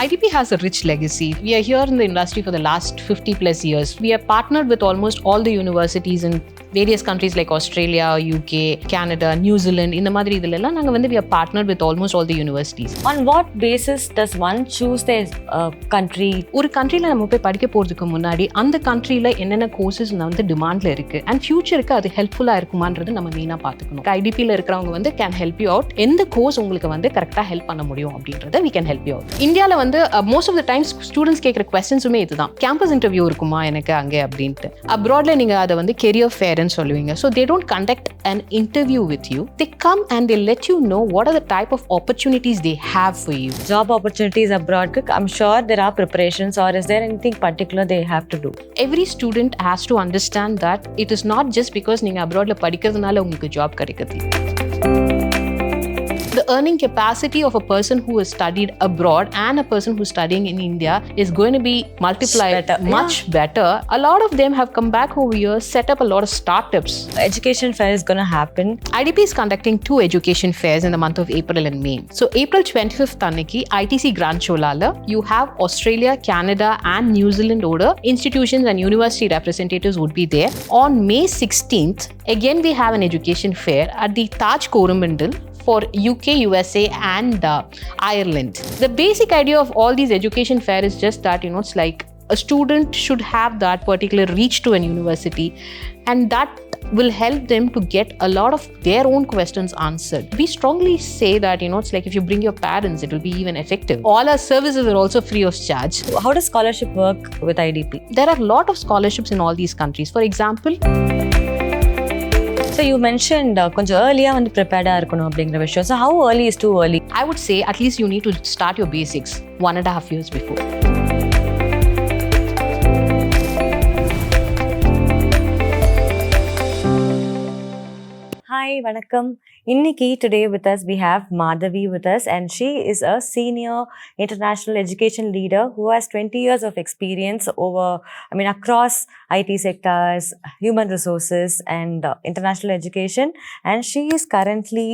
IDP has a rich legacy. We are here in the industry for the last 50 plus years. We are partnered with almost all the universities in various countries like Australia, UK, Canada, New Zealand. In the madri idella naanga we are partnered with almost all the universities. On what basis does one choose their country? ஒரு countryல நம்ம போய் படிக்க போறதுக்கு முன்னாடி அந்த countryல என்னென்ன courses demandல இருக்கு and futureக்கு அது ஹெல்ப்ஃபுல்லா இருக்குமான்றது நம்ம மெயினா பாத்துக்கணும். IDPல இருக்கறவங்க can help you out. எந்த course உங்களுக்கு கரெக்ட்டா ஹெல்ப் பண்ண முடியும் அப்படின்றத we can help you out. இந்தியால most of the times students கேக்குற questions இதுதான். campus interview இருக்குமா எனக்கு அங்க அப்படினு. abroadல நீங்க அத career fair ன்னு சொல்லுவீங்க. So they don't conduct an interview with you. They come and they let you know what are the type of opportunities they have for you. Job opportunities abroad, I'm sure there are preparations, or is there anything particular they have to do? Every student has to understand that it is not just because நீங்க abroadல படிக்கிறதுனால உங்களுக்கு job கிடைக்குது. The earning capacity of a person who has studied abroad and a person who's studying in India is going to be multiplied much better. A lot of them have come back over here, set up a lot of startups. Education fair is going to happen. IDP is conducting 2 education fairs in the month of April and May. So April 25th anniki ITC Grand Chola la you have Australia, Canada and New Zealand order institutions and university representatives would be there. On May 16th again we have an education fair at the Taj Coromandel for UK, USA and Ireland. The basic idea of all these education fair is just that it's like a student should have that particular reach to an university and that will help them to get a lot of their own questions answered. We strongly say that it's like if you bring your parents it will be even effective. All our services are also free of charge. How does scholarship work with IDP? There are a lot of scholarships in all these countries. For example, so you mentioned konja earlier prepared irukonu அப்படிங்கற விஷயம். So how early is too early? I would say at least you need to start your basics 1.5 years before. Hi, vanakkam. Inniki today with us we have Madhavi with us, and she is a senior international education leader who has 20 years of experience across IT sectors, human resources and international education, and she is currently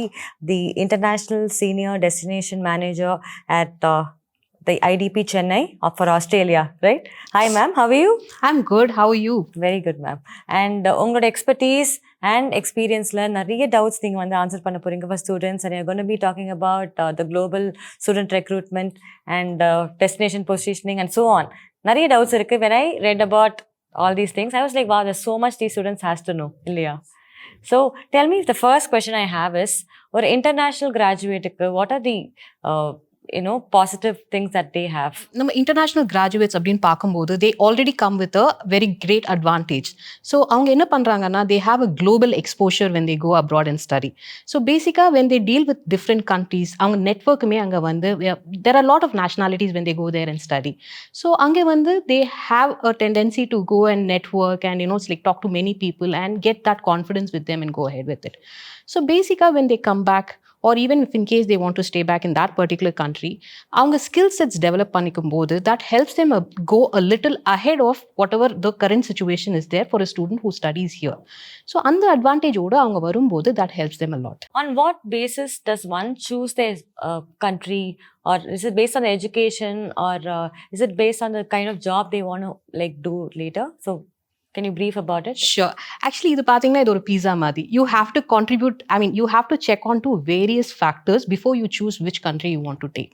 the international senior destination manager at the IDP Chennai for Australia, right? Hi ma'am, how are you? I'm good. How are you? Very good ma'am. And ungala expertise and experience la nariya doubts neenga answer panna poringa for students, and you're going to be talking about the global student recruitment and destination positioning and so on. Nariya doubts irukku. When I read about all these things I was like, wow, there's so much these students has to know, illaya? So tell me, the first question I have is, or international graduate what are the positive things that they have? நம்ம international graduates அப்படினு பாக்கும்போது they already come with a very great advantage. So அவங்க என்ன பண்றாங்கன்னா they have a global exposure when they go abroad and study. So basically when they deal with different countries அவங்க நெட்வொர்க்குமே அங்க there are a lot of nationalities when they go there and study. So அங்க they have a tendency to go and network and it's like talk to many people and get that confidence with them and go ahead with it. So basically when they come back, or even if in case they want to stay back in that particular country, avanga skill sets develop panikumbodhu that helps them go a little ahead of whatever the current situation is there for a student who studies here. So and the advantage oda avanga varumbodhu that helps them a lot. On what basis does one choose their country, or is it based on the education, or is it based on the kind of job they want to do later? So can you brief about it? Sure. Actually, இது பாத்தீங்கன்னா இது ஒரு pizza மாதிரி. You have to contribute, you have to check on to various factors before you choose which country you want to take.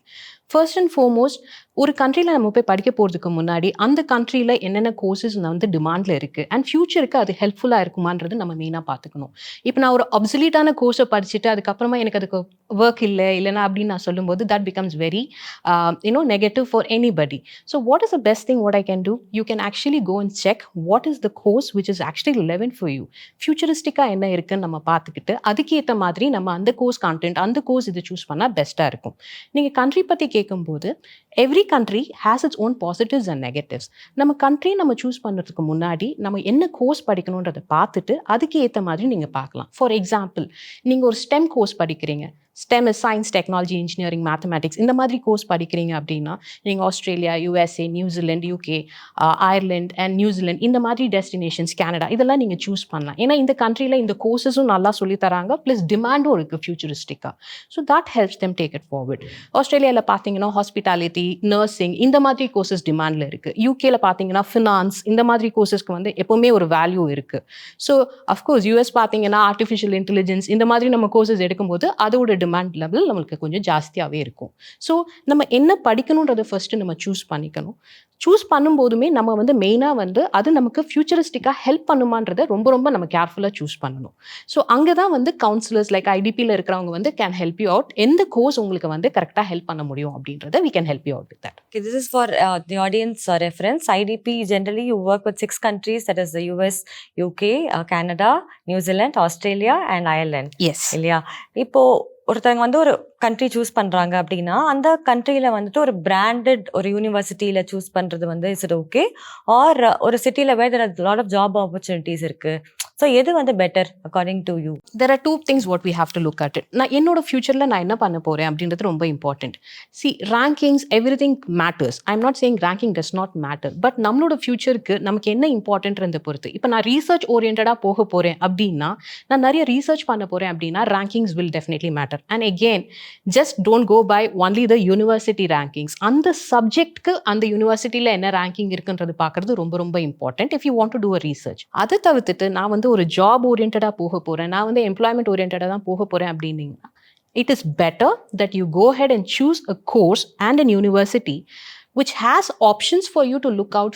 First and foremost, ஒரு கண்ட்ரியில் நம்ம போய் படிக்க போகிறதுக்கு முன்னாடி அந்த கண்ட்ரியில் என்னென்ன கோர்சஸ் டிமாண்டில் இருக்குது அண்ட் ஃபியூச்சருக்கு அது ஹெல்ப்ஃபுல்லாக இருக்குமான்றது நம்ம மெயினாக பார்த்துக்கணும். இப்போ நான் ஒரு அப்சல்யூட்டான கோர்ஸை படிச்சுட்டு அதுக்கப்புறமா எனக்கு அதுக்கு ஒர்க் இல்லைன்னா அப்படின்னு நான் சொல்லும்போது that becomes very negative for anybody. So what is the best thing what I can do? You can actually go and check what is the course which is actually relevant for you. ஃபியூச்சரிஸ்டிக்காக என்ன இருக்குன்னு நம்ம பார்த்துக்கிட்டு அதுக்கேற்ற மாதிரி நம்ம அந்த course content அந்த கோர்ஸ் இது சூஸ் பண்ணால் பெஸ்ட்டாக இருக்கும். நீங்கள் கண்ட்ரி பற்றி கேட்கும்போது every country has its own positives and negatives. நம்ம கண்ட்ரி நம்ம சூஸ் பண்ணுறதுக்கு முன்னாடி நம்ம என்ன கோர்ஸ் படிக்கணுன்றதை பார்த்துட்டு அதுக்கு ஏற்ற மாதிரி நீங்கள் பார்க்கலாம். ஃபார் எக்ஸாம்பிள், நீங்கள் ஒரு ஸ்டெம் கோர்ஸ் படிக்கிறீங்க, STEM is science, technology, engineering, mathematics. இந்த மாதிரி கோர்ஸ் படிக்கிறீங்க அப்படின்னா நீங்கள் Australia, USA, New Zealand, UK, Ireland and New Zealand இந்த மாதிரி டெஸ்டினேஷன்ஸ், கனடா இதெல்லாம் நீங்கள் சூஸ் பண்ணலாம். ஏன்னா இந்த கண்ட்ரியில் இந்த கோர்ஸஸும் நல்லா சொல்லி தராங்க, ப்ளஸ் டிமாண்டும் இருக்குது ஃபியூச்சரிஸ்டிக்காக. So that helps them take it forward. ஆஸ்திரேலியாவில் பார்த்தீங்கன்னா ஹாஸ்பிட்டாலிட்டி, நர்சிங் இந்த மாதிரி கோர்சஸ் டிமாண்டில் இருக்குது. யூகேல பார்த்தீங்கன்னா ஃபினான்ஸ் இந்த மாதிரி கோர்சஸ்க்கு வந்து எப்போவுமே ஒரு வேல்யூ இருக்குது. ஸோ அஃப்கோர்ஸ் யூஎஸ் பார்த்தீங்கன்னா ஆர்டிஃபிஷியல் இன்டெலிஜென்ஸ் இந்த மாதிரி நம்ம கோர்சஸ் எடுக்கும்போது அதோட டிமாண்ட் லெவல் நம்மளுக்கு கொஞ்சம் ஜாஸ்தியாகவே இருக்கும். ஸோ நம்ம என்ன படிக்கணுன்றதை ஃபர்ஸ்ட்டு நம்ம சூஸ் பண்ணிக்கணும். சூஸ் பண்ணும்போதுமே நம்ம வந்து மெயினாக வந்து அது நமக்கு ஃபியூச்சரிஸ்டிக்காக ஹெல்ப் பண்ணுமான்றதை ரொம்ப ரொம்ப நம்ம கேர்ஃபுல்லாக சூஸ் பண்ணணும். ஸோ அங்கே தான் வந்து கவுன்சிலர்ஸ் லைக் ஐடிபியில் இருக்கிறவங்க வந்து கேன் ஹெல்ப் யூ அவுட். எந்த கோர்ஸ் உங்களுக்கு வந்து கரெக்டாக ஹெல்ப் பண்ண முடியும் அப்படின்றத we can help you out with that. Okay, this is for the audience reference. IDP, generally you work with 6 countries, that is the US, UK, Canada, New Zealand, Australia and Ireland. Yes. இல்லையா? இப்போ ஒருத்தவங்க வந்து ஒரு country choose பண்றாங்க அப்படின்னா அந்த கண்ட்ரியில வந்துட்டு ஒரு பிராண்டட் ஒரு யூனிவர்சிட்டியில சூஸ் பண்றது வந்து இஸ் இட் ஓகே, ஆர் ஒரு சிட்டில where there are lot of job opportunities இருக்கு. ஸோ எது வந்து better according to you? There are two things what we have to look at it. நான் என்னோட ஃபியூச்சரில் நான் என்ன பண்ண போகிறேன் அப்படின்றது ரொம்ப important. C rankings every thing matters. I am not saying ranking does not matter. But நம்மளோட ஃபியூச்சருக்கு நமக்கு என்ன இம்பார்ட்டன்ட்ன்றதை பொறுத்து. இப்போ நான் ரீசர்ச் ஓரியன்டாக போக போகிறேன் அப்படின்னா, நான் நிறைய ரீசர்ச் பண்ண போகிறேன் அப்படின்னா rankings will definitely matter. And again just don't go by only the university rankings. அந்த சப்ஜெக்ட்க்கு அந்த யூனிவர்சிட்டியில் என்ன ரேங்கிங் இருக்குன்றது பார்க்குறது ரொம்ப ரொம்ப important if you want to do a research. அதை தவிர்த்துட்டு நான் வந்து ஒரு ஜாப் ஓரியன்டாக போக போகிறேன், நான் வந்து எம்ப்ளாய்மெண்ட் ஓரியன்டாக தான் போக போகிறேன் அப்படின்னீங்கன்னா, it is better that you go ahead and choose a course and an university which has options for you to look out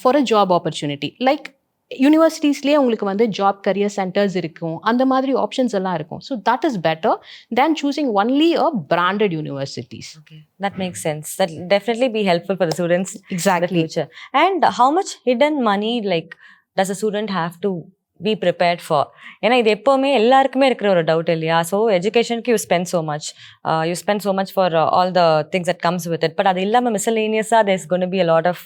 for a job opportunity. Like யூனிவர்சிட்டிஸ்லேயே உங்களுக்கு வந்து ஜாப் கரியர் சென்டர்ஸ் இருக்கும், அந்த மாதிரி ஆப்ஷன்ஸ் எல்லாம் இருக்கும். So that is better than choosing only a branded universities. Okay, that makes sense. That will definitely be helpful for the students Exactly. in the future. And how much hidden money like does a student have to be prepared for? ஏன்னா இது எப்போவுமே எல்லாருக்குமே இருக்கிற ஒரு doubt இல்லையா? So எஜுகேஷனுக்கு you spend so much for all the things that comes with it. But அது இல்லாமல் மிஸ்சலேனியஸாக there's gonna be a lot of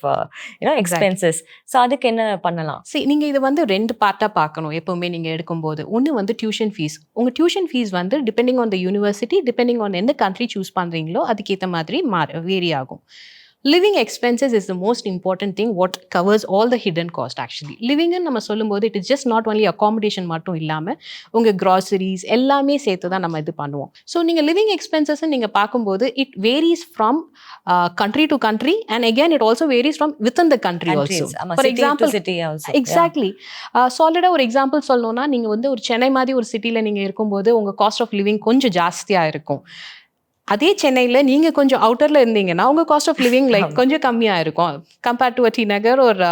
expenses. So அதுக்கு என்ன பண்ணலாம்? சரி, நீங்கள் இது வந்து 2 பார்ட்டாக பார்க்கணும் எப்போவுமே நீங்கள் எடுக்கும்போது. ஒன்று வந்து டியூஷன் ஃபீஸ். உங்கள் டியூஷன் ஃபீஸ் வந்து depending on the university, depending on எந்த கண்ட்ரி சூஸ் பண்ணுறீங்களோ அதுக்கேற்ற மாதிரி வேரி ஆகும். Living expenses is the most important thing what covers all the hidden cost actually. Living ன்னு நம்ம சொல்லும்போது it is just not only accommodation மட்டும் இல்லாமல் உங்கள் groceries எல்லாமே சேர்த்து தான் நம்ம இது பண்ணுவோம். ஸோ நீங்கள் living expenses நீங்கள் பார்க்கும்போது it varies from country to country and again it also varies from within the country also. For example, exactly. சாலிடாக ஒரு எக்ஸாம்பிள் சொல்லணும்னா, நீங்கள் வந்து ஒரு சென்னை மாதிரி ஒரு சிட்டியில் நீங்கள் இருக்கும்போது உங்கள் காஸ்ட் ஆஃப் லிவிங் கொஞ்சம் ஜாஸ்தியாக இருக்கும். அதே சென்னையில் நீங்கள் கொஞ்சம் அவுட்டரில் இருந்தீங்கன்னா உங்கள் காஸ்ட் ஆஃப் லிவிங் லைக் கொஞ்சம் கம்மியாக இருக்கும் கம்பேர்ட் டு டி நகர் ஒரு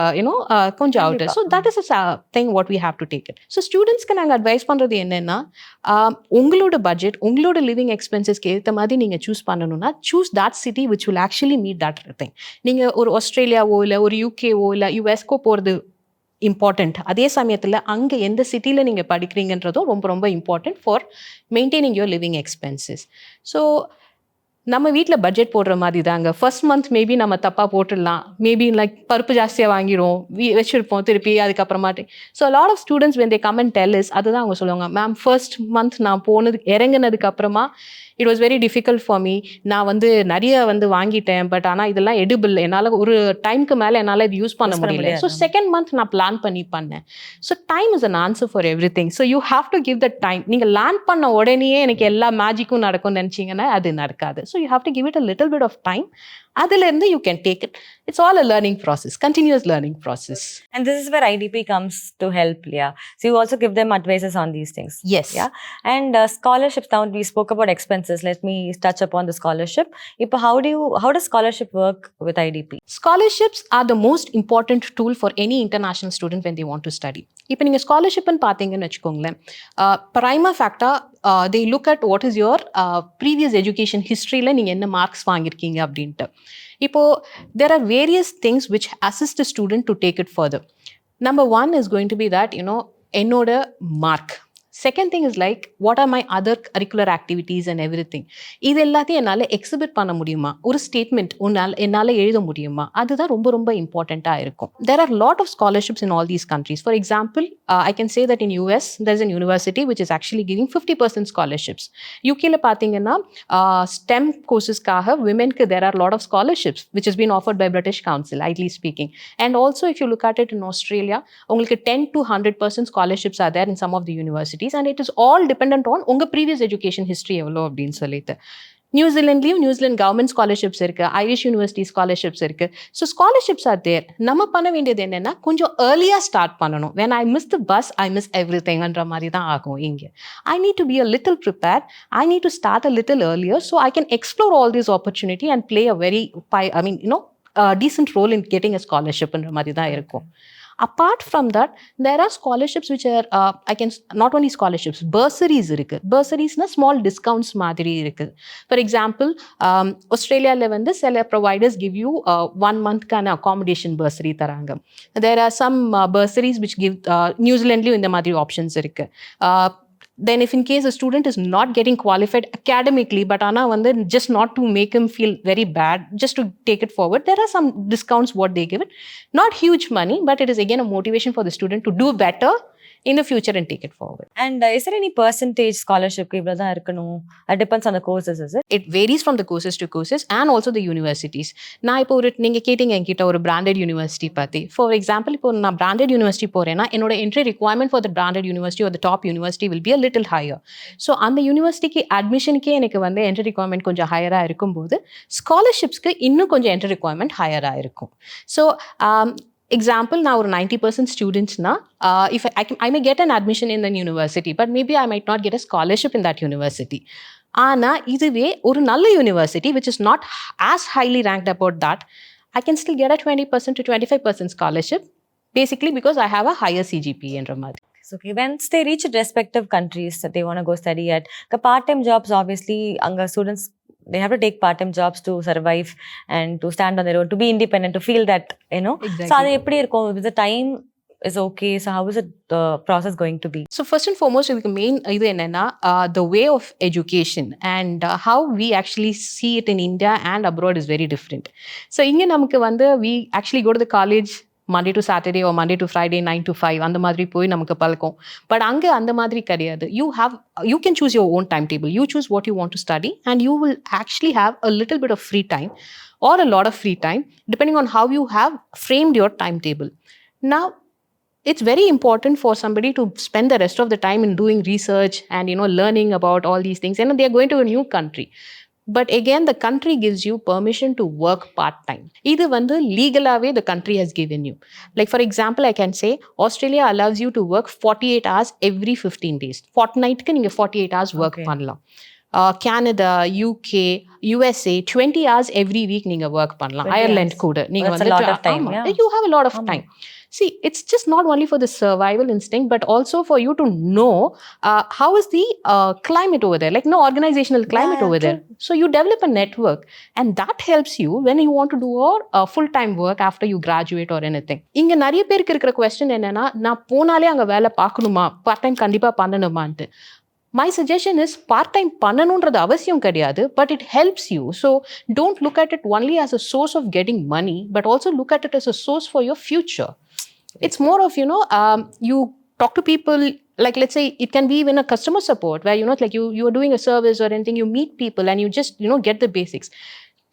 கொஞ்சம் outer. So that is a thing what we have to take it. ஸோ ஸ்டூடெண்ட்ஸ்க்கு நாங்கள் அட்வைஸ் பண்ணுறது என்னென்னா, உங்களோட பட்ஜெட் உங்களோட லிவிங் எக்ஸ்பென்சஸ்க்கு ஏற்ற மாதிரி நீங்கள் சூஸ் பண்ணணும்னா choose that city which will actually meet that thing. நீங்கள் ஒரு ஆஸ்திரேலியாவோ இல்லை ஒரு யூகேவோ இல்லை யூஎஸ்கோ போகிறது இம்பார்ட்டண்ட். அதே சமயத்தில் அங்கே எந்த சிட்டியில் நீங்கள் படிக்கிறீங்கன்றதும் ரொம்ப ரொம்ப important for maintaining your living expenses. So நம்ம வீட்டில் பட்ஜெட் போடுற மாதிரி தாங்க. ஃபர்ஸ்ட் மந்த் மேபி நம்ம தப்பாக போட்டுடலாம், மேபி லைக் பருப்பு ஜாஸ்தியாக வாங்கிடுவோம், வச்சுருப்போம் திருப்பி அதுக்கப்புறமாட்டி. So lot of students when they come and tell us, அதுதான் அவங்க சொல்லுவாங்க, மேம் ஃபர்ஸ்ட் மந்த் நான் இறங்குனதுக்கு அப்புறமா it was very difficult for me. நான் வந்து நிறைய வந்து வாங்கிட்டேன், பட் ஆனால் இதெல்லாம் எடிபிள், என்னால் ஒரு டைமுக்கு மேலே என்னால் இது யூஸ் பண்ண முடியல. ஸோ செகண்ட் மந்த் நான் பிளான் பண்ணேன். So time is an answer for everything. So you have to give the time. நீங்கள் லேர்ன் பண்ண உடனேயே எனக்கு எல்லா மேஜிக்கும் நடக்கும்னு நினச்சிங்கன்னா அது நடக்காது. So you have to give it a little bit of time. அதிலிருந்து you can take it. It's all a learning process, continuous learning process. And this is where IDP comes to help, yeah. So you also give them advices on these things. Yes. Yeah. And scholarships, now we spoke about expenses. Let me touch upon the scholarship. How does scholarship work with IDP? Scholarships are the most important tool for any international student when they want to study. இப்போ நீங்கள் ஸ்காலர்ஷிப்னு பார்த்தீங்கன்னு வச்சுக்கோங்களேன், ப்ரைமா ஃபேக்டாக they look at what is your previous education historyல நீங்கள் என்ன marks வாங்கியிருக்கீங்க அப்படின்ட்டு. இப்போது there are various things which assist a student to take it further. Number one is going to be that, என்னோட mark. Second thing is like what are my other curricular activities and every thing. இது எல்லாத்தையும் என்னால் exhibit பண்ண முடியுமா, ஒரு statement என்னால் எழுத முடியுமா, அதுதான் ரொம்ப ரொம்ப இம்பார்ட்டண்ட்டாக இருக்கும். There are lot of scholarships in all these countries. For example, I can say that in US there is an university which is actually giving 50% scholarships. யூகேல பார்த்தீங்கன்னா ஸ்டெம் கோர்சஸ்க்காக விமென்க்கு there are lot of scholarships which is been offered by British Council, ideally speaking. And also if you look at it in Australia, உங்களுக்கு 10 to 100% scholarships are there in some of the universities. And it is all dependent on உங்கள் previous education history எவ்வளோ அப்படின்னு சொல்லிட்டு. நியூசிலாண்ட்லேயும் New Zealand government scholarships இருக்குது, Irish university scholarships இருக்குது. So scholarships are there. நம்ம பண்ண வேண்டியது என்னென்னா கொஞ்சம் ஏர்லியாக ஸ்டார்ட் பண்ணணும். When I miss the bus I miss எவ்ரி திங்ன்ற மாதிரி தான் ஆகும் இங்கே. I need to be a little prepare. I need to start a little earlier so I can explore all this opportunity and play a very decent role in getting a scholarship ன்ற மாதிரி தான் இருக்கும். Apart from that, there are scholarships which are, not only scholarships, bursaries இருக்கு. Bursariesனா small discounts மாதிரி இருக்கு. For example, Australia வந்து சில providers give you 1 month-க்கான accommodation bursary தராங்க. There are some bursaries which give, New Zealandலயும் இந்த மாதிரி options இருக்கு. Then if in case a student is not getting qualified academically, but ana வந்து just not to make him feel very bad, just to take it forward, there are some discounts what they give it. Not huge money, but it is again a motivation for the student to do better in the future and take it forward. And is there any percentage scholarship க்கு இவ்வளவு தான் இருக்கணும்? It depends on the courses, is it? It varies from the courses to courses and also the universities. நான் இப்போ நீங்க கேட்டீங்க என்கிட்ட ஒரு branded university பத்தி. For example, இப்போ நான் branded university போறேன்னா என்னோட entry requirement for the branded university or the top university will be a little higher. So அந்த யூனிவர்சிட்டிக்கு அட்மிஷனுக்கே எனக்கு வந்து entry requirement கொஞ்சம் ஹையரா இருக்கும்போது ஸ்காலர்ஷிப்ஸ்க்கு இன்னும் கொஞ்சம் entry requirement ஹையரா இருக்கும். So example, now 90% students na, if I may get an admission in the university, but maybe I might not get a scholarship in that university. Ana இதுவே ஒரு நல்ல university which is not as highly ranked about that, I can still get a 20% to 25% scholarship, basically because I have a higher CGPA என்ற மாதிரி. Okay, once they reach respective countries that they want to go study at, the part-time jobs, obviously, anga students, they have to take part-time jobs to survive and to stand on their own, to be independent, to feel that, you know. Exactly. So, adu eppadi irukum? The time is okay. So, how is it the process going to be? So, first and foremost, the main idu enna the way of education and how we actually see it in India and abroad is very different. So, inga namakku vandu we actually go to the college Monday to Saturday or Monday to Friday 9 to 5 அந்த மாதிரி போய் நமக்கு பழக்கம். But அங்கே அந்த மாதிரி கிடையாது. You can choose your own timetable. You choose what you want to study and you will actually have a little bit of free time or a lot of free time depending on how you have framed your timetable. Now, it's very important for somebody to spend the rest of the time in doing research and learning about all these things. And they are going to a new country. But again, the country gives you permission to work part-time. Idu vandu legally the country has given you. Like for example, I can say Australia allows you to work 48 hours every 15 days. Fortnight ku neenga 48 hours work pannalam. Canada, UK, USA 20 hours every week neenga work pannalam. Ireland kuda neenga vandu a lot of time. Yeah. You have a lot of time. See, it's just not only for the survival instinct, but also for you to know how is the climate over there, like organizational climate over there. So you develop a network and that helps you when you want to do full-time work after you graduate or anything. Inga nariya perukku irukra question enna na ponale anga vela paakanuma, part-time kandipa pannanumaantu. My suggestion is part-time பண்ணணும்ன்றது அவசியம் கிடையாது, but it helps you. So don't look at it only as a source of getting money, but also look at it as a source for your future. It's more of, you talk to people, like let's say it can be even a customer support where, like you are doing a service or anything, you meet people and you just, get the basics.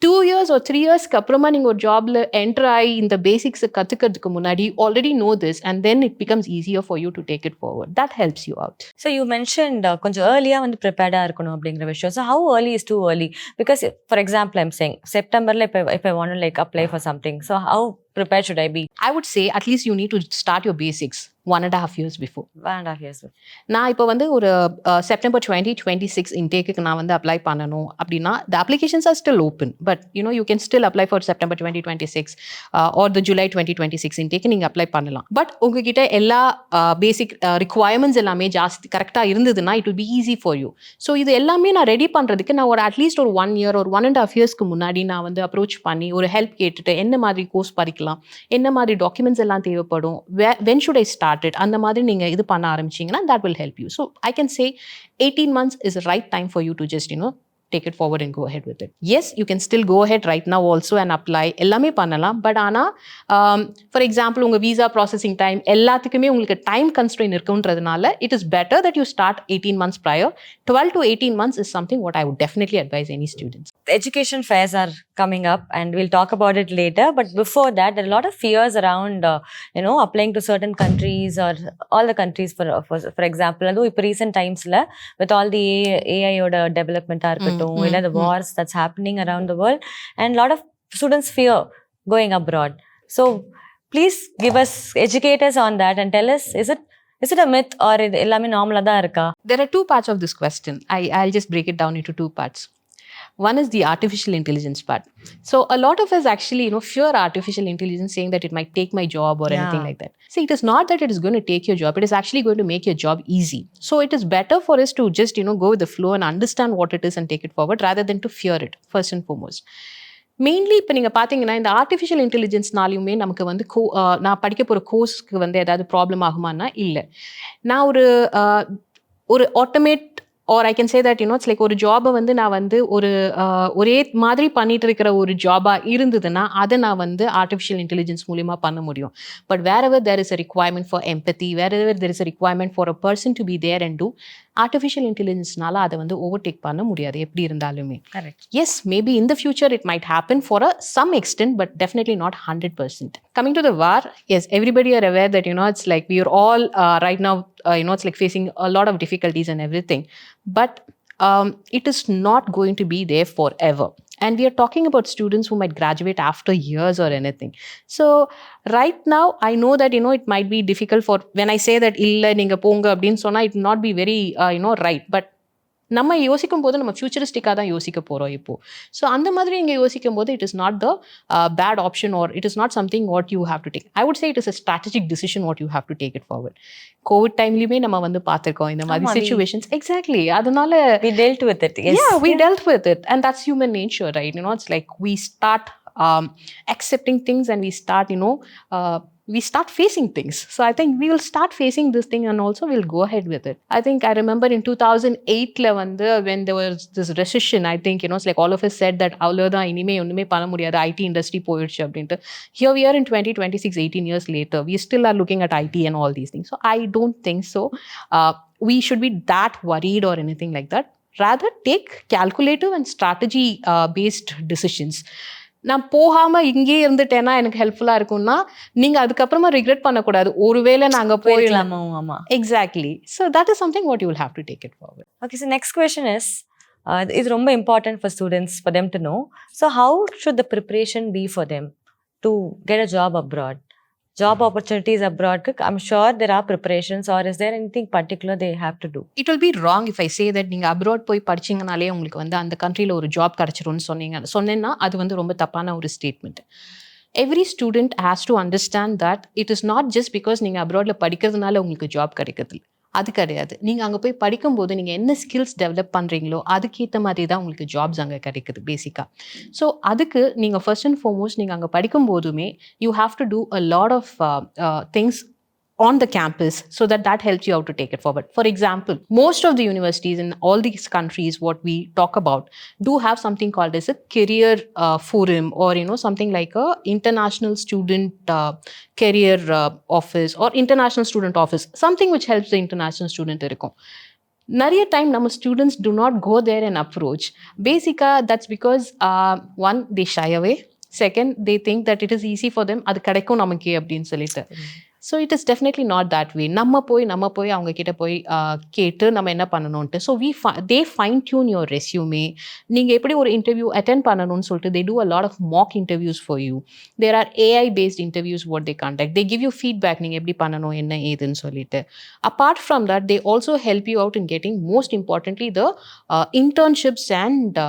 2 years or 3 years அப்புறமா நீங்க ஒரு ஜாப்ல enter ஆகி இந்த basics கத்துக்கிறதுக்கு முன்னாடி already know this and then it becomes easier for you to take it forward. That helps you out. So you mentioned கொஞ்சம் early-ஆ வந்து prepared-ஆ இருக்கணும் அப்படிங்கிற விஷயம். So how early is too early? Because for example, I'm saying Septemberல if I want to like apply for something, so how prepared should I be? I would say at least you need to start your basics 1.5 years before. 1.5 years before. நான் இப்போ வந்து ஒரு September 2026 intake நான் வந்து apply பண்ணணும் அப்படின்னா the applications are still open, but you can still apply for September 2026 or the July 2026 intake நீங்கள் apply பண்ணலாம். பட் உங்ககிட்ட எல்லா பேசிக் ரிக்வயர்மெண்ட்ஸ் எல்லாமே ஜாஸ்தி கரெக்டாக இருந்ததுன்னா it will be easy for you. So இது எல்லாமே நான் ரெடி பண்ணுறதுக்கு நான் ஒரு அட்லீஸ்ட் ஒரு 1 year or 1.5 yearsக்கு முன்னாடி நான் வந்து அப்ரோச் பண்ணி ஒரு ஹெல்ப் கேட்டுட்டு என்ன மாதிரி கோர்ஸ் படிக்கலாம், என்ன மாதிரி டாக்குமெண்ட்ஸ் எல்லாம் தேவைப்படும், when should I start it, அந்த மாதிரி நீங்க இது பண்ண ஆரம்பிச்சீங்கன்னா that will help you. So I can say 18 months is the right time for you to just take it forward and go ahead with it. Yes, you can still go ahead right now also and apply எல்லாமே பண்ணலாம். But ஆனா for example உங்க visa processing time எல்லாத்துக்குமே உங்களுக்கு time constraint இருக்குன்றதுனால it is better that you start 18 months prior. 12 to 18 months is something what I would definitely advise any students. education fairs are coming up and we'll talk about it later, but before that there are a lot of fears around applying to certain countries or all the countries. For example, although in recent times la, with all the AI oda development irukattum illa the wars that's happening around the world, and a lot of students fear going abroad. So please give us, educate us on that and tell us, is it a myth or ellame normal da iruka? There are two parts of this question. I'll just break it down into two parts. One is the artificial intelligence part. So a lot of us actually, fear artificial intelligence, saying that it might take my job or anything like that. See, it is not that it is going to take your job. It is actually going to make your job easy. So it is better for us to just, go with the flow and understand what it is and take it forward rather than to fear it, first and foremost. Mainly இப்போ நீங்கள் பார்த்தீங்கன்னா இந்த artificial இன்டெலிஜென்ஸ்னாலையுமே நமக்கு வந்து நான் படிக்க போகிற கோர்ஸ்க்கு வந்து ஏதாவது ப்ராப்ளம் ஆகுமானா இல்லை. நான் ஒரு automate or I can say that it's like ஒரு ஜாபை வந்து நான் வந்து ஒரே மாதிரி பண்ணிட்டு இருக்கிற ஒரு ஜாபாக இருந்ததுன்னா அதை நான் வந்து ஆர்டிஃபிஷியல் இன்டெலிஜென்ஸ் மூலியமாக பண்ண முடியும். But wherever there is a requirement for empathy, wherever there is a requirement for a person to be there and too, artificial இன்டெலிஜென்ஸ்னால அதை வந்து ஓவர்டேக் பண்ண முடியாது எப்படி இருந்தாலுமே. Yes, maybe in the future it might happen for some extent, but definitely not 100%. Coming to the war, yes, everybody are aware that it's like we are all right now it's like facing a lot of difficulties and everything, but it is not going to be there forever. And we are talking about students who might graduate after years or anything. So right now I know that it might be difficult for when I say that illa neenga ponga appdin sonna, it will not be very right, but நம்ம யோசிக்கும் போது நம்ம ஃபியூச்சரிஸ்டிக்காக தான் யோசிக்க போகிறோம் இப்போ. So அந்த மாதிரி இங்கே யோசிக்கும் போது it is not the bad option or it is not something what you have to take. I would say it is a strategic decision what you have to take it forward. COVID டைம்லையுமே நம்ம வந்து பார்த்துருக்கோம் இந்த மாதிரி situations. Exactly, அதனால we dealt with it. Yes. Yeah, we dealt with it, and that's human nature, right? It's like we start accepting things and we start facing things. So I think we will start facing this thing and also we'll go ahead with it. I think I remember in 2008 when there was this recession, I think it's like all of us said that avladha inime onnume panna mudiyadhu, IT industry poiduchu அப்படினு. Here we are in 2026, 18 years later, we still are looking at IT and all these things. So I don't think so we should be that worried or anything like that. Rather take calculative and strategy based decisions. நான் போகாமல் இங்கே இருந்துட்டேன்னா எனக்கு ஹெல்ப்ஃபுல்லாக இருக்கும்னா நீங்கள் அதுக்கப்புறமா regret பண்ணக்கூடாது, ஒருவேளை நாங்கள் போயிடலாமோ. ஆமாம், exactly. So that is something what you will have to take it forward. Okay, so next question is, இது ரொம்ப important for students, for them to know. So how should the preparation be for them to get a job abroad? Job opportunities abroad, I'm sure there are preparations, or is there anything particular they have to do? It will be wrong if I say that நீங்க abroad போய் படிச்சீங்கனாலே உங்களுக்கு வந்து அந்த கண்ட்ரியில் ஒரு job கிடைச்சிரும்னு சொன்னேன்னா அது வந்து ரொம்ப தப்பான ஒரு statement. Every student has to understand that it is not just because நீங்கள் அப்ராடில் படிக்கிறதுனால உங்களுக்கு ஜாப் கிடைக்கிறது, அது கிடையாது. நீங்கள் அங்கே போய் படிக்கும்போது நீங்கள் என்ன ஸ்கில்ஸ் டெவலப் பண்ணுறீங்களோ அதுக்கேற்ற மாதிரி தான் உங்களுக்கு ஜாப்ஸ் அங்கே கிடைக்குது பேசிக்காக. ஸோ அதுக்கு நீங்கள் ஃபர்ஸ்ட் அண்ட் ஃபார்மோஸ்ட் நீங்கள் அங்கே படிக்கும்போதுமே you have to do a lot of things on the campus so that helps you out to take it forward. For example, most of the universities in all these countries what we talk about do have something called as a career forum, or something like a international student career office or international student office, something which helps the international student irukum. நிறைய time நம்ம students do not go there and approach. Basically that's because one, they shy away. Second, they think that it is easy for them, அது கிடைக்கும் நமக்கு அப்படின்னு சொல்லிட்டு. So it is definitely not that way. நம்ம போய் அவங்க கிட்ட போய் கேட்டு நம்ம என்ன பண்ணணும்ன்ட்டு. So they fine tune your resume. நீங்கள் எப்படி ஒரு இன்டர்வியூ அட்டென்ட் பண்ணணும்னு சொல்லிட்டு they do a lot of mock interviews for you. There are AI based interviews what they conduct. They give you feedback நீங்கள் எப்படி பண்ணணும் என்ன ஏதுன்னு சொல்லிட்டு. Apart from that they also help you out in getting most importantly the internships and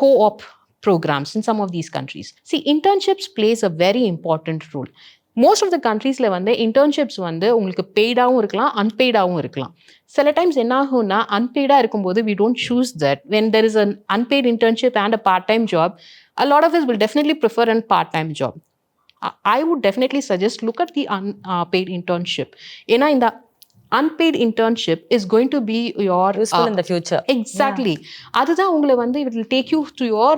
co-op programs in some of these countries. See, internships plays a very important role. Most of the கண்ட்ரீஸில் வந்து internships வந்து உங்களுக்கு பெய்டாகவும் இருக்கலாம், அன்பெய்டாகவும் இருக்கலாம். சில times என்ன ஆகும்னா அன்பெய்டாக இருக்கும்போது we don't choose that. When there is an unpaid internship and a part-time job, a lot of us will definitely prefer a part-time job. I would definitely suggest look at the unpaid internship. ஏன்னா இந்த unpaid internship is going to be your useful in the future. Exactly. அதுதான் உங்களை வந்து it will take you to your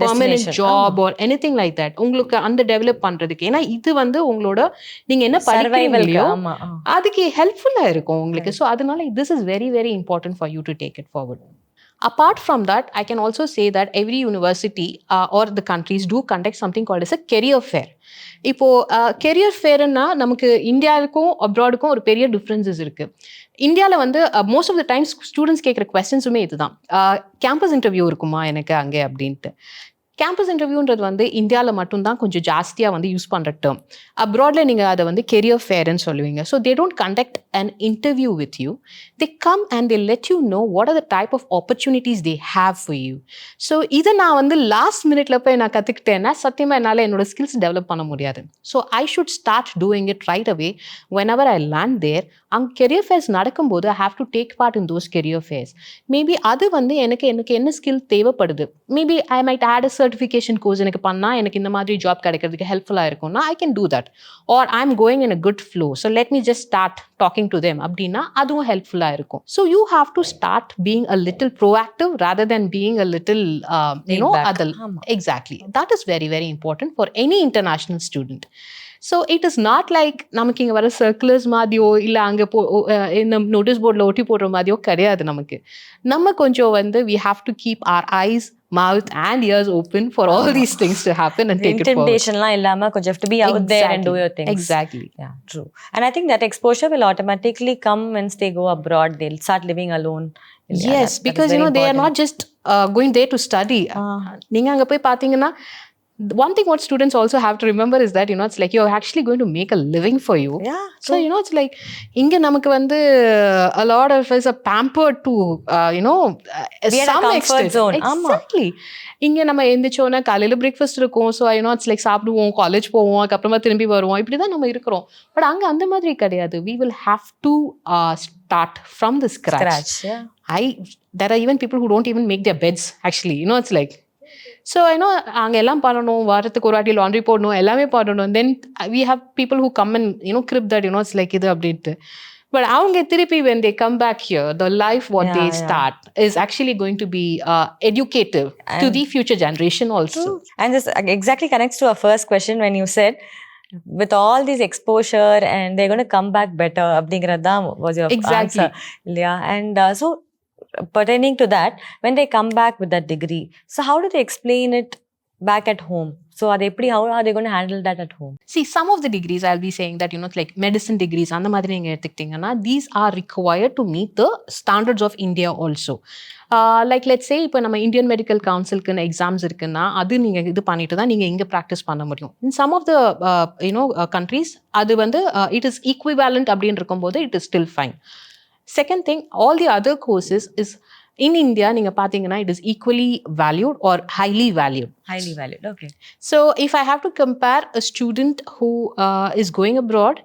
permanent job or anything like that. உங்களுக்கு அந்த develop பண்றதுக்கு. ஏன்னா இது வந்து உங்களோட நீங்க என்ன படிக்கிறீங்களோ அதுக்கு ஹெல்ப்ஃபுல்லா இருக்கும் உங்களுக்கு. ஸோ அதனால this is very very important for you to take it forward. Apart from that, I can also say that every university or the countries do conduct something called as a career fair. இப்போ career ஃபேர்னா நமக்கு இந்தியாவுக்கும் அப்ராடுக்கும் ஒரு பெரிய differences இருக்கு. இந்தியாவில் வந்து most of the times students கேட்குற கொஸ்டின்ஸுமே இதுதான், கேம்பஸ் இன்டர்வியூ இருக்குமா எனக்கு அங்கே அப்படின்ட்டு. கேம்பஸ் இன்டர்வியூன்றது வந்து இந்தியாவில் மட்டும்தான் கொஞ்சம் ஜாஸ்தியாக வந்து யூஸ் பண்ணுற டேர்ம். அப்ராடில் நீங்கள் அதை வந்து கெரியர் ஃபேர்ன்னு சொல்லுவீங்க. So they don't conduct an interview with you, they come and they let you know what are the type of opportunities they have for you. So இதை நான் வந்து லாஸ்ட் மினிட்ல போய் நான் கற்றுக்கிட்டேன்னா சத்தியமாக என்னால் என்னோட ஸ்கில்ஸ் டெவலப் பண்ண முடியாது. So I should start doing it right away whenever I land there. அங்கே கெரியர் ஃபேர்ஸ் நடக்கும்போது I have to take part in those career fairs. Maybe அது வந்து எனக்கு என்ன ஸ்கில் தேவைப்படுது, maybe I might add a certification course எனக்கு பண்ணால் எனக்கு இந்த மாதிரி ஜாப் கிடைக்கிறதுக்கு ஹெல்ப்ஃபுல்லாக இருக்கும்னா I can do that. Or I am going in a good flow, so let me just start talking to them அப்படின்னா அதுவும் ஹெல்ப்ஃபுல்லாக இருக்கும். So you have to start being a little proactive rather than being a little adult. Exactly. That is very, very important for any international student. So it is not like நமக்கு இங்கே வர circulars மாதிரியோ இல்லை அங்கே இந்த notice போர்டில் ஒட்டி போடுற மாதிரியோ கிடையாது. நம்ம கொஞ்சம் வந்து we have to keep our eyes, mouth and ears open for all these things to happen and take it forward. Intimidationலாம் இல்லாம கொஞ்சம் have to be out there and do your things. Exactly. Yeah, true. And I think that exposure will automatically come once they go abroad. They'll start living alone. Yes, because they are not just going there to study. நீங்க அங்க போய் பாத்தீங்கன்னா one thing what students also have to remember is that it's like you're actually going to make a living for you. Yeah, so it's like inga namakku vandu a lot of us are pampered to we are some a comfort extent. zone. Exactly. இங்க நம்ம எந்திரிச்சோன்னா காலையில breakfast இருக்கும். So it's like சாப்பிடுவோம், college போவோம், அதுக்கப்புறமா திரும்பி வருவோம், இப்படிதான் நம்ம இருக்கிறோம். பட் அங்க அந்த மாதிரி கிடையாது. we will have to start from the scratch. Yeah. There are even people who don't even make their beds actually. It's like, so அங்கே எல்லாம் பண்ணணும், வாரத்துக்கு ஒரு வாட்டி லாண்ட்ரி போடணும், எல்லாமே பண்ணணும். Then we have people who come and crib that it's like இது அப்படின்ட்டு. பட் அவங்க திருப்பி when they come back here, the life what they start is actually going to be educative to the future generation also. And this exactly connects to our first question when you said with all this exposure and they're going to come back better. அப்படிங்கிறது was your answer. Yeah. And so pertaining to that, when they come back with that degree, so how do they explain it back at home? So how are they going to handle that at home? See, some of the degrees I'll be saying that it's like medicine degrees and the madri neenga eduthikitingana, these are required to meet the standards of India also. Like let's say இப்போ நம்ம Indian medical கவுன்சிலுக்கு exams இருக்குன்னா அது நீங்கள் இது பண்ணிட்டு தான் நீங்கள் இங்கே ப்ராக்டிஸ் பண்ண முடியும். In some of the countries அது வந்து இட் இஸ் ஈக்விவேலண்ட் அப்படின்னு இருக்கும்போது it is still fine. Second thing, all the other courses is in India, நீங்க பாத்தீங்கன்னா it is equally valued or highly valued. Highly valued, okay. So if I have to compare a student who is going abroad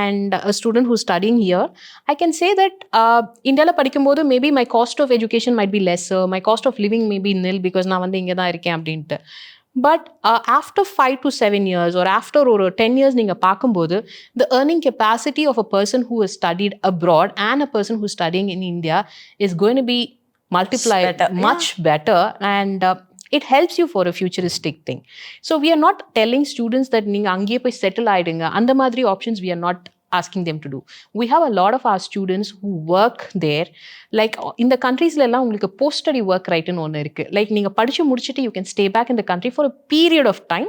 and a student who's studying here, I can say that India la padikumbodhu maybe my cost of education might be lesser, my cost of living may be nil because நான் வந்து இங்க தான் இருக்கேன் அப்படின்ட்டு. But after 5 to 7 years or after ஒரு 10 years நீங்கள் பார்க்கும்போது the earning capacity of a person who has studied abroad and a person who's studying in India is going to be multiplied much better and it helps you for a futuristic thing. So we are not telling students that நீங்கள் அங்கேயே போய் settle ஆயிடுங்க, அந்த மாதிரி options we are not asking them to do. We have a lot of our students who work there. Like in the countries எல்லாம் உங்களுக்கு post study work right ன்னு ஒன்று இருக்கு. லைக் நீங்கள் படிச்சு முடிச்சுட்டு you can stay back in the country for a period of time.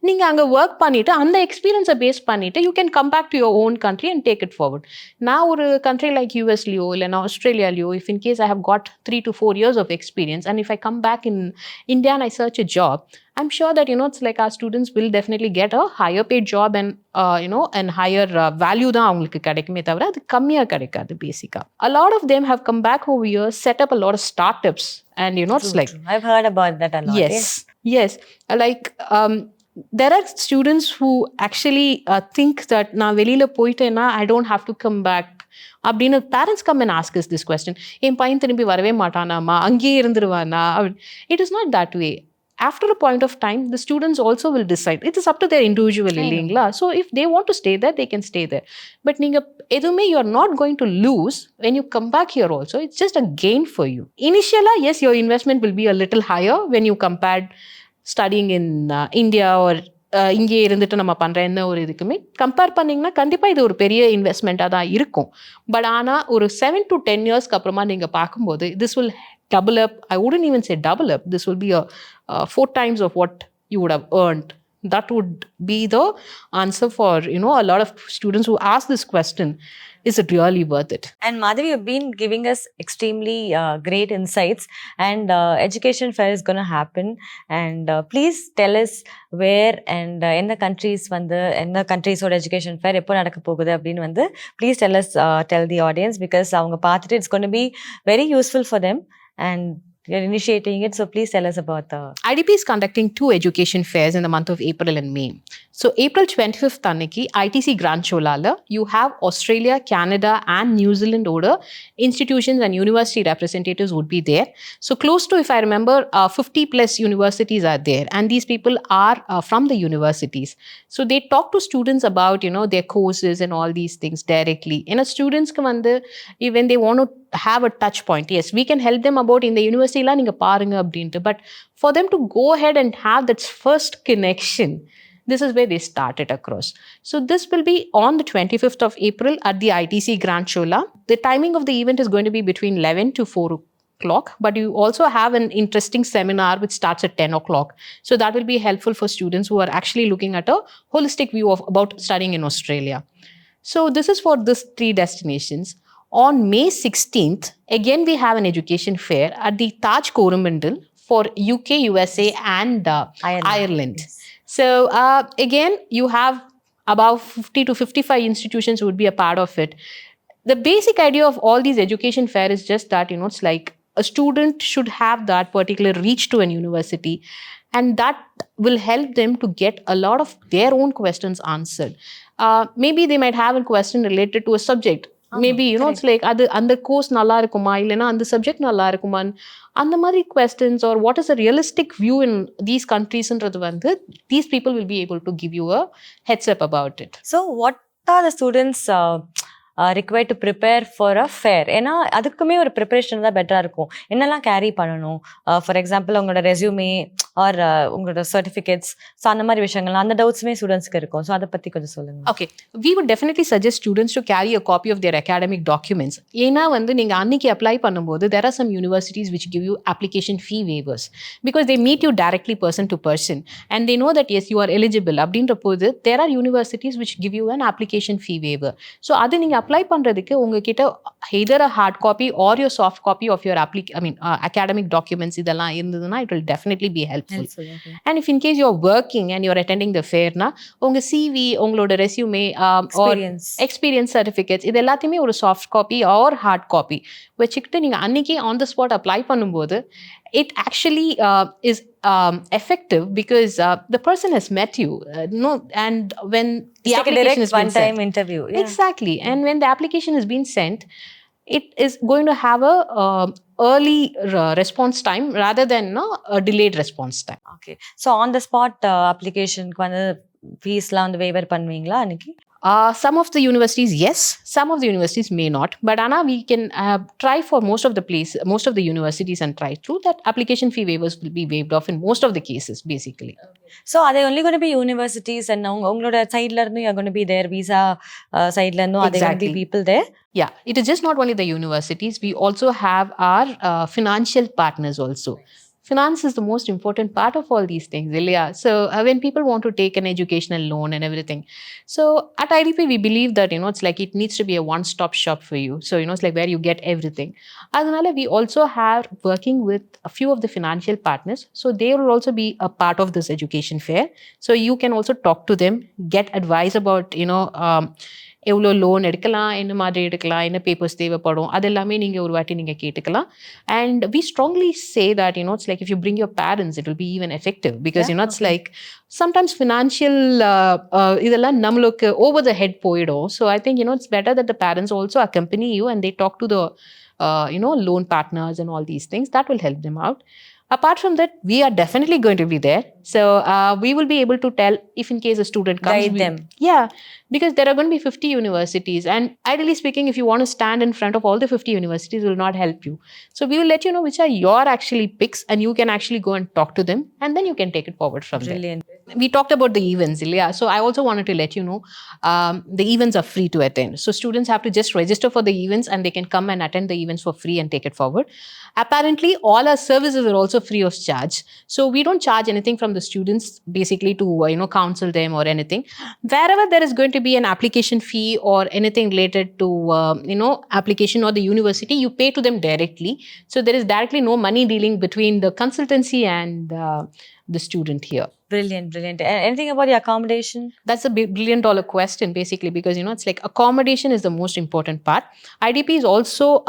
நீங்கள் அங்கே ஒர்க் பண்ணிட்டு அந்த எக்ஸ்பீரியன்ஸை பேஸ் பண்ணிட்டு you can come back to your own country and take it forward. நான் ஒரு country like USலையோ இல்லைன்னா ஆஸ்திரேலியாலையோ if in case I have got 3 to 4 years of experience and if I come back in India and I search a job, I'm sure that it's like our students will definitely get a higher paid job and and higher value தான் அவங்களுக்கு கிடைக்குமே தவிர அது கம்மியாக கிடைக்காது பேசிக்கா. A lot of them have come back over here, set up a lot of startups and it's true, like true. I've heard about that a lot. Yes. Like there are students who actually think that நான் வெளியில போயிட்டேன்னா I don't have to come back அப்படின்னு. Parents come and ask us this question, என் பையன் திரும்பி வரவே மாட்டானாமா, அங்கேயே இருந்துருவானா? It is not that way. After a point of time, the students also will decide. It is up to their individual இல்லைங்களா? So if they want to stay there, they can stay there. But நீங்க எதுவுமே you are not going to lose when you come back here also. It's just a gain for you. Initially, yes, your investment will be a little higher when you compared studying in India or இங்கே இருந்துட்டு நம்ம பண்ணுற எந்த ஒரு இதுக்குமே compare பண்ணிங்கன்னா கண்டிப்பாக இது ஒரு பெரிய இன்வெஸ்ட்மெண்ட்டாக தான் இருக்கும். பட் ஆனால் ஒரு 7 to 10 yearsக்கு அப்புறமா நீங்கள் பார்க்கும்போது this will double up. I wouldn't even say double up. This will be a 4 times of what you would have earned. That would be the answer for, a lot of students who ask this question. Is it really worth it? And Madhavi, you've been giving us extremely great insights, and education fair is going to happen. And please tell us where and in the countries or education fair எப்போ நடக்க போகுது அப்படின்னு வந்து please tell the audience, because அவங்க பார்த்துட்டு it's going to be very useful for them, and you're initiating it. So please tell us about the... IDP is conducting 2 education fairs in the month of April and May. So April 25th anniki ITC Grand Chola la you have Australia, Canada and New Zealand order institutions and university representatives would be there. So close to, if I remember, 50 plus universities are there, and these people are from the universities. So they talk to students about, their courses and all these things directly. And students come under, when they want to have a touch point, yes, we can help them about in the university la neenga paarenga abdintu, but for them to go ahead and have that first connection, this is where they start it across. So this will be on the 25th of April at the ITC Grand Chola. The timing of the event is going to be between 11 to 4 o'clock, but you also have an interesting seminar which starts at 10 o'clock. So that will be helpful for students who are actually looking at a holistic view of about studying in Australia. So this is for these 3 destinations. On May 16th, again we have an education fair at the Taj Coromandel for UK, USA and Ireland. Yes. So again, you have about 50 to 55 institutions who would be a part of it. The basic idea of all these education fair is just that, it's like a student should have that particular reach to an university, and that will help them to get a lot of their own questions answered. Maybe they might have a question related to a subject. Maybe, it's like அந்த course நல்லா இருக்குமா, இல்லைன்னா அந்த subject நல்லா இருக்குமான்னு அந்த மாதிரி questions, or what is a realistic view in these countries-ன்றது வந்து these people will be able to give you a heads up about it. So what are the students required to prepare for a fair? ஏன்னா அதுக்குமே ஒரு preparation தான் பெட்டராக இருக்கும். என்னெல்லாம் carry பண்ணணும்? For example உங்களோட ரெஸ்யூமே ஆர் உங்களோட சர்டிஃபிகேட்ஸ், ஸோ அந்த மாதிரி விஷயங்கள்லாம் அந்த டவுட்ஸுமே ஸ்டூடெண்ட்ஸ்க்கு இருக்கும். ஸோ அதை பற்றி கொஞ்சம் சொல்லுங்கள். Okay, we would definitely suggest students to carry a copy of their academic documents. ஏன்னா வந்து நீங்கள் அன்னைக்கு அப்ளை பண்ணும்போது there are some universities which give you application fee waivers because they meet you directly person to person and they know that yes, you are eligible. அப்படின்ற போது there are universities which give you an application fee waiver. So அது நீங்கள் apply பண்ணுறதுக்கு உங்ககிட்ட either a hard copy or your soft copy of your academic documents இதெல்லாம் இருந்ததுன்னா it will definitely be helpful. Okay. And if in case you're working and you're attending the fair na unga CV, ungaloda resume or experience certificates இது எல்லாத்தையுமே ஒரு soft copy or hard copy வச்சுக்கிட்டு நீங்க அன்னைக்கு on the spot apply பண்ணும்போது it actually is effective because the person has met you, and when the it's application like a direct is one-time interview. Yeah. Exactly. And when the application has been sent, it is going to have a early response time rather than a delayed response time. Okay. So on the spot applicationக்கு வந்து ஃபீஸ்லாம் வந்து waiver பண்ணுவீங்களா அன்னைக்கு? Some of the universities, yes. Some of the universities may not. But Anna, we can try for most of the universities and try through that application fee waivers will be waived off in most of the cases, basically. So are they only going to be universities and உங்களோட சைட்ல இருந்து you are going to be there, visa சைட்ல இருந்து are there going to be people there? Yeah, it is just not only the universities. We also have our financial partners also. Finance is the most important part of all these things, Ilya. So when people want to take an educational loan and everything. So at IDP, we believe that, it's like it needs to be a one-stop shop for you. So, it's like where you get everything. Adanale, we also have working with a few of the financial partners. So they will also be a part of this education fair. So you can also talk to them, get advice about, எவ்வளோ loan எடுக்கலாம், என்ன மாதிரி எடுக்கலாம், என்ன papers தேவைப்படும், அது எல்லாமே நீங்கள் ஒரு வாட்டி நீங்கள் கேட்டுக்கலாம். And we strongly say that it's like if you bring your parents it will be even effective because it's like sometimes financial இதெல்லாம் நம்மளுக்கு ஓவர் த ஹெட் போயிடும். So I think it's better that the parents also accompany you and they talk to the loan partners and all these things. That will help them out. Apart from that, we are definitely going to be there. So we will be able to tell if in case a student comes. Guide them. Yeah, because there are going to be 50 universities. And ideally speaking, if you want to stand in front of all the 50 universities, it will not help you. So we will let you know which are your actually picks and you can actually go and talk to them and then you can take it forward from there. Brilliant. we talked about the events, yeah. So I also wanted to let you know, the events are free to attend. So students have to just register for the events and they can come and attend the events for free and take it forward. Apparently, all our services are also free of charge. So we don't charge anything from the students, basically, to counsel them or anything. Wherever there is going to be an application fee or anything related to application or the university, you pay to them directly. So there is directly no money dealing between the consultancy and the student here. Brilliant. Anything about the accommodation? That's a billion dollar question, basically, because it's like accommodation is the most important part. IDP is also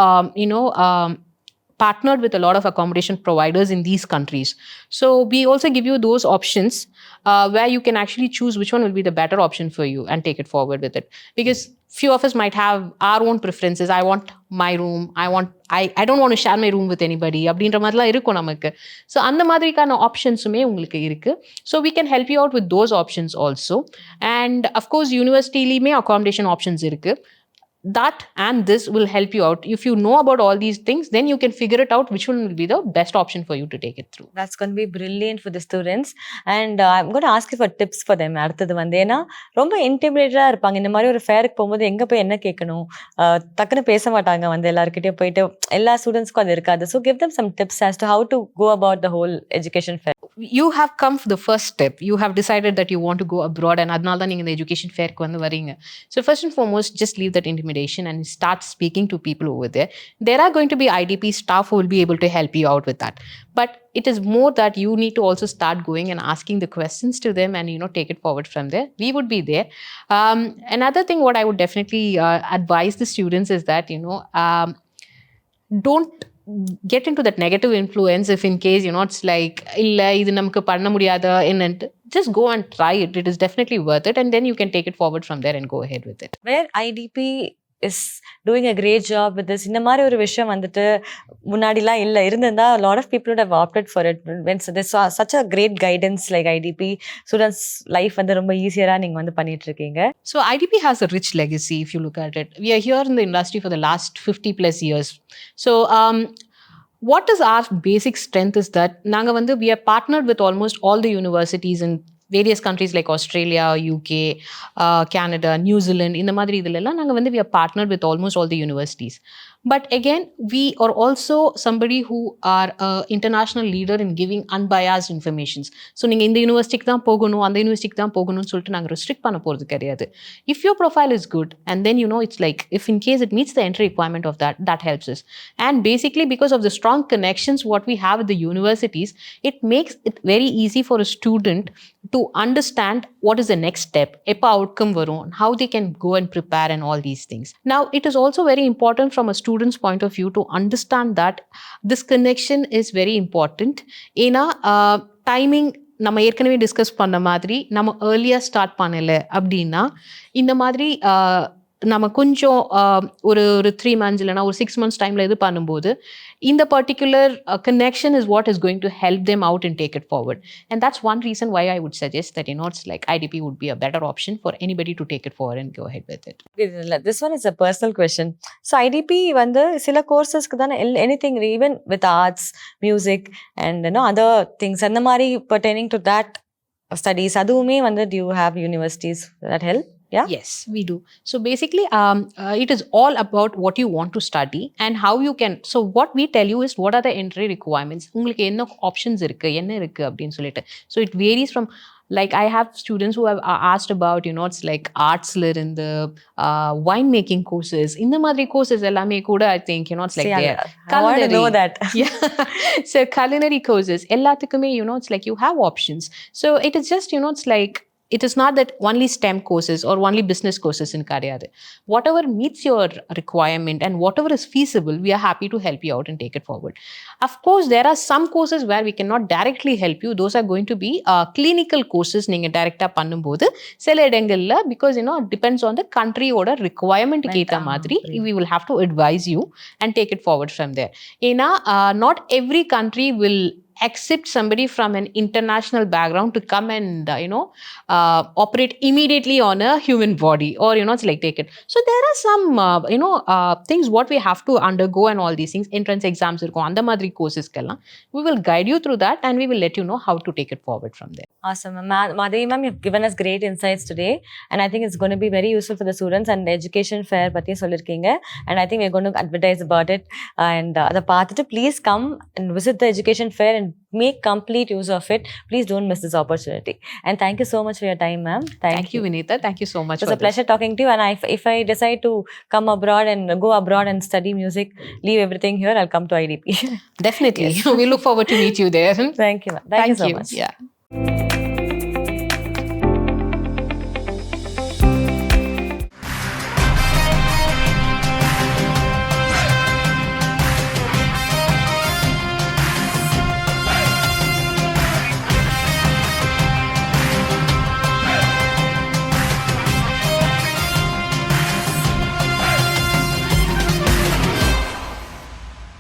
partnered with a lot of accommodation providers in these countries. So we also give you those options, where you can actually choose which one will be the better option for you and take it forward with it. Because few of us might have our own preferences. I want my room. I don't want to share my room with anybody. அப்படின்ற மாதிரிலாம் இருக்கும் நமக்கு. So அந்த மாதிரிக்கான ஆப்ஷன்ஸுமே உங்களுக்கு இருக்கு. So we can help you out with those options also. And of course, யூனிவர்சிட்டிலையுமே accommodation options இருக்கு. That and this will help you out. If you know about all these things, then you can figure it out which one will be the best option for you to take it through. That's going to be brilliant for the students. And I'm going to ask you for tips for them. அடுத்தது வந்து ஏன்னா ரொம்ப இன்டிமிடேட்டடாக இருப்பாங்க. இந்த மாதிரி ஒரு ஃபேருக்கு போகும்போது எங்கே போய் என்ன கேட்கணும், டக்குன்னு பேச மாட்டாங்க, வந்து எல்லாருக்கிட்டையும் போயிட்டு எல்லா ஸ்டூடெண்ட்ஸ்க்கும் அது இருக்காது. So give them some tips as to how to go about the whole education fair. You have come for the first step. You have decided that you want to go abroad, and அதனால தான் நீங்கள் இந்த education ஃபேருக்கு வந்து வரீங்க. So first and foremost, just leave that intimidation and start speaking to people over there. There are going to be IDP staff who will be able to help you out with that. But it is more that you need to also start going and asking the questions to them and, take it forward from there. We would be there. Another thing what I would definitely advise the students is that, don't get into that negative influence if in case, it's like, illa idu namakku panna mudiyada ennantu. Just go and try it. It is definitely worth it, and then you can take it forward from there and go ahead with it. Where IDP is doing a great job with this. இந்த மாதிரி ஒரு விஷயம் வந்துட்டு முன்னாடிலாம் இல்லை, இருந்திருந்தா a lot of people would have opted for it. When there's such a great guidance like IDP, students life வந்து ரொம்ப ஈஸியரா நீங்க வந்து பண்ணிட்டு இருக்கீங்க. So IDP has a rich legacy if you look at it. We are here in the industry for the last 50 plus years. So what is our basic strength is that we are partnered with almost all the universities in various countries like Australia, UK, Canada, New Zealand. In the madri idella we are partnered with almost all the universities. But again, we are also somebody who are an international leader in giving unbiased informations. So நீங்க இந்த யூனிவர்சிட்டிக்கு தான் போகணும், அந்த யூனிவர்சிட்டிக்கு தான் போகணும்னு சொல்லிட்டு நாங்கள் ரெஸ்ட்ரிக்ட் பண்ண போகிறது கிடையாது. If your profile is good, and then it's like, if in case it meets the entry requirement of that helps us. And basically, because of the strong connections what we have with the universities, it makes it very easy for a student to understand what is the next step, எப்போ outcome வரும், how they can go and prepare and all these things. Now, it is also very important from a student's point of view to understand that this connection is very important. ஏன்னா timing நம்ம ஏற்கனவே discuss பண்ண மாதிரி நம்ம ஏர்லியாக start பண்ணலை அப்படின்னா இந்த மாதிரி நம்ம கொஞ்சம் ஒரு 3 months இல்லைனா ஒரு 6 months டைமில் இது பண்ணும்போது இந்த particular connection is what is going to help them out and take it forward. And that's one reason why I would suggest that, it's like IDP would be a better option for anybody to take it forward and go ahead with it. This one is a personal question. So IDP வந்து சில கோர்சஸ்க்கு தானே anything, even with arts, music and other things, அந்த மாதிரி pertaining to that studies, அதுவுமே வந்து do you have universities that help? Yeah? Yes, we do. So basically, it is all about what you want to study and how you can. So what we tell you is what are the entry requirements. உங்களுக்கு என்ன options இருக்கு, என்ன இருக்கு அப்படின்னு சொல்லிட்டு. So it varies from, like, I have students who have asked about, it's like artsல இருந்து wine making courses. இந்த மாதிரி courses எல்லாமே கூட I think, it's like there. I want to know that. Yeah. So culinary courses எல்லாத்துக்குமே, it's like you have options. So it is just, it's like, it is not that only STEM courses or only business courses in Kariyadu. Whatever meets your requirement and whatever is feasible, we are happy to help you out and take it forward. Of course, there are some courses where we cannot directly help you. Those are going to be clinical courses. Neenga directa பண்ணும்போது சில இடங்கள்ல, because it depends on the country ஓட requirement கேத்த மாதிரி we will have to advise you and take it forward from there. ஏன்னா not every country will accept somebody from an international background to come and operate immediately on a human body, or it's like take it. So there are some things what we have to undergo and all these things. Entrance exams irukum and madri courses kella we will guide you through that, and we will let you know how to take it forward from there. Awesome. Madhavi ma'am, you've given us great insights today, and I think it's going to be very useful for the students. And education fair பத்தி சொல்லிருக்கீங்க, and I think we're going to advertise about it. And அதை பார்த்துட்டு please come and visit the education fair and make complete use of it. Please don't miss this opportunity. And thank you so much for your time, ma'am. Thank you, Vinita. Thank you so much. It was a pleasure talking to you. And if I decide to come abroad and go abroad and study music, leave everything here, I'll come to IDP. Definitely. Yes. We look forward to meet you there. Thank you, ma'am. Thank you so much. Yeah.